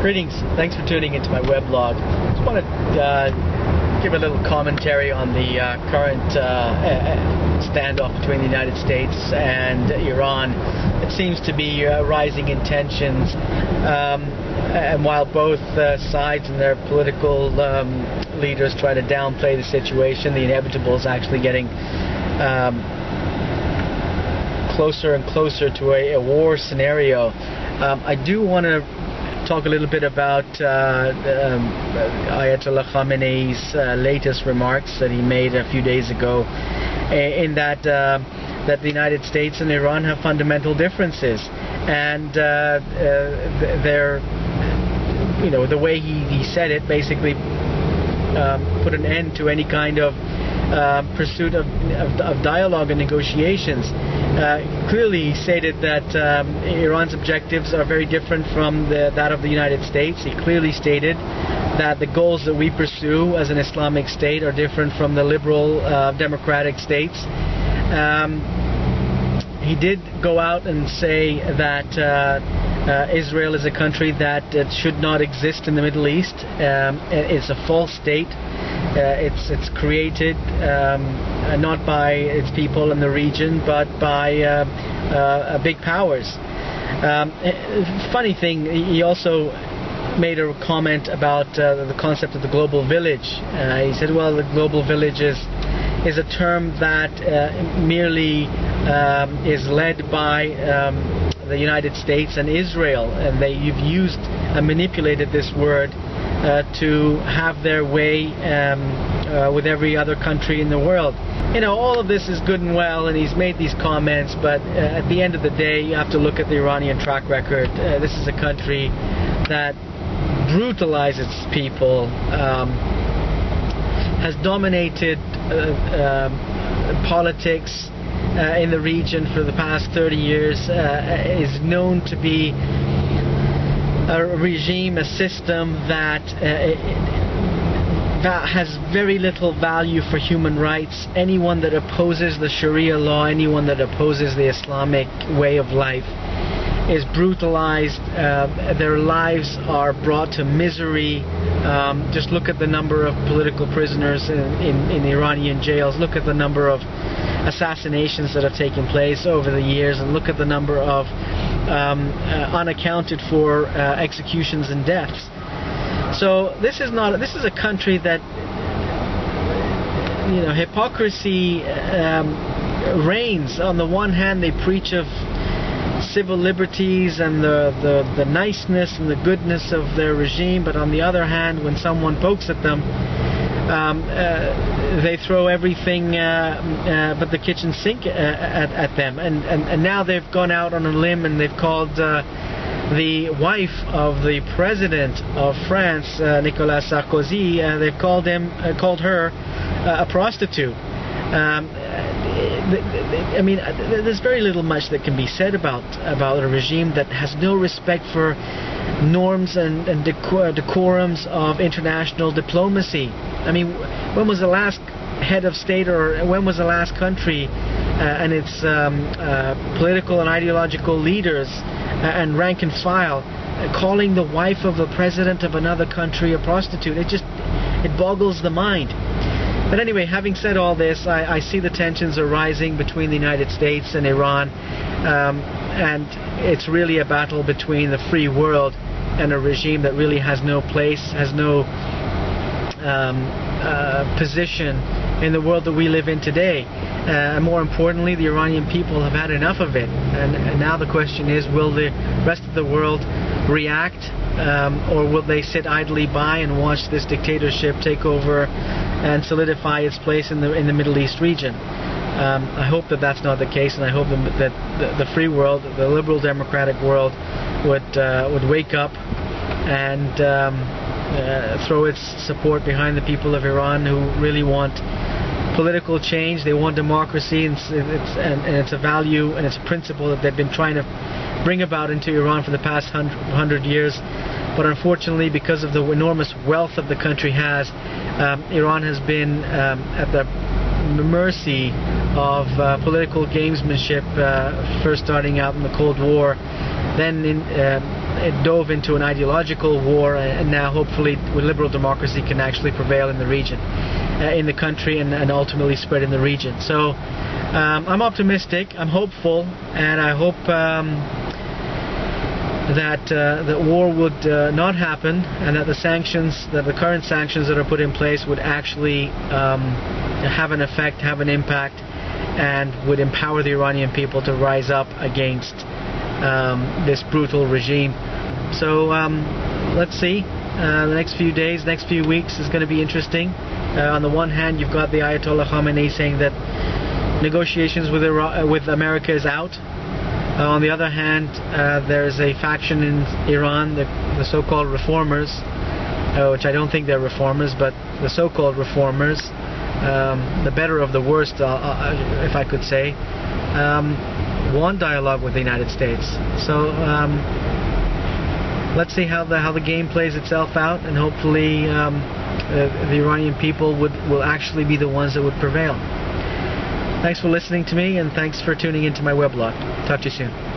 Greetings. Thanks for tuning into my weblog. I just want to give a little commentary on the current standoff between the United States and Iran. It seems to be rising in tensions, and while both sides and their political leaders try to downplay the situation, the inevitable is actually getting closer and closer to a war scenario. I do want to talk a little bit about Ayatollah Khamenei's latest remarks that he made a few days ago, in that the United States and Iran have fundamental differences, and the way he said it basically put an end to any kind of pursuit of dialogue and negotiations. Clearly he stated that Iran's objectives are very different from that of the United States. He clearly stated that the goals that we pursue as an Islamic state are different from the liberal democratic states. He did go out and say that Israel is a country that should not exist in the Middle East. It's a false state. It's created not by its people in the region, but by big powers. Funny thing, he also made a comment about the concept of the global village. He said, well, the global village is a term that merely is led by the United States and Israel, and you've used and manipulated this word to have their way with every other country in the world. You know, all of this is good and well, and he's made these comments, but at the end of the day, you have to look at the Iranian track record. This is a country that brutalizes people, has dominated politics in the region for the past 30 years, is known to be a regime, a system that has very little value for human rights. Anyone that opposes the Sharia law, anyone that opposes the Islamic way of life is brutalized. Their lives are brought to misery. Just look at the number of political prisoners in Iranian jails. Look at the number of assassinations that have taken place over the years, and look at the number of unaccounted for executions and deaths. So this is a country that, you know, hypocrisy reigns. On the one hand, they preach of civil liberties and the niceness and the goodness of their regime, but on the other hand, when someone pokes at them, they throw everything but the kitchen sink at them. And now they've gone out on a limb and they've called the wife of the president of France, Nicolas Sarkozy, they've called her a prostitute. I mean, there's very little much that can be said about a regime that has no respect for norms and decorums of international diplomacy. I mean, when was the last head of state, or when was the last country and its political and ideological leaders and rank and file calling the wife of the president of another country a prostitute? It boggles the mind. But anyway, having said all this, I see the tensions are rising between the United States and Iran, and it's really a battle between the free world and a regime that really has no place, has no position in the world that we live in today. And more importantly, the Iranian people have had enough of it. And now the question is, will the rest of the world react, or will they sit idly by and watch this dictatorship take over and solidify its place in the Middle East region? I hope that that's not the case, and I hope that the free world, the liberal democratic world, would wake up and throw its support behind the people of Iran, who really want political change. They want democracy, and it's a value and it's a principle that they've been trying to bring about into Iran for the past 100 years. But unfortunately, because of the enormous wealth that the country has, Iran has been at the mercy of political gamesmanship, first starting out in the Cold War, then it dove into an ideological war, and now hopefully with liberal democracy can actually prevail in the region, in the country, and ultimately spread in the region. So I'm optimistic, I'm hopeful, and I hope that war would not happen, and that the current sanctions that are put in place would actually have an effect, have an impact, and would empower the Iranian people to rise up against this brutal regime. So let's see. The next few days, next few weeks is going to be interesting. On the one hand, you've got the Ayatollah Khamenei saying that negotiations with America is out. On the other hand, there's a faction in Iran, the so-called reformers, which I don't think they're reformers, but the so-called reformers, the better of the worst, if I could say, want dialogue with the United States. So let's see how the game plays itself out, and hopefully the Iranian people will actually be the ones that would prevail. Thanks for listening to me, and thanks for tuning into my weblog. Talk to you soon.